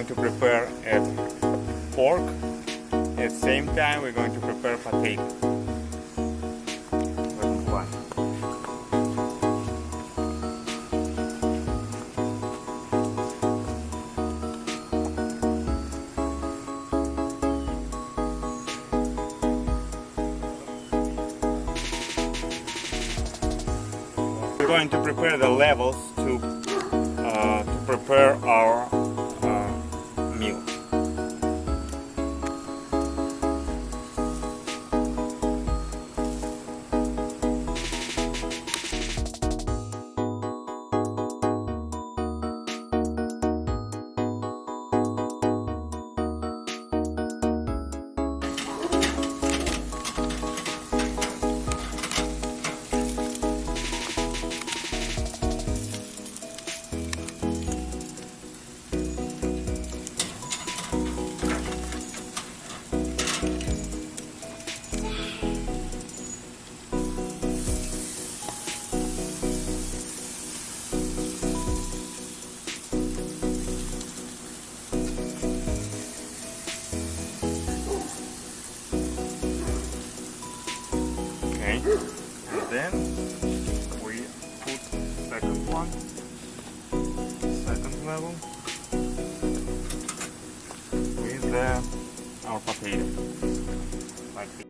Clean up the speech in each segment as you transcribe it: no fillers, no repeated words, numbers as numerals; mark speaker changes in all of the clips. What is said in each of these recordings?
Speaker 1: going to prepare pork. At the same time, we're going to prepare potato. We're going to prepare the levels to prepare our meal. And then we put second one, second level with our potato, like this.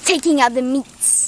Speaker 2: Taking out the meats.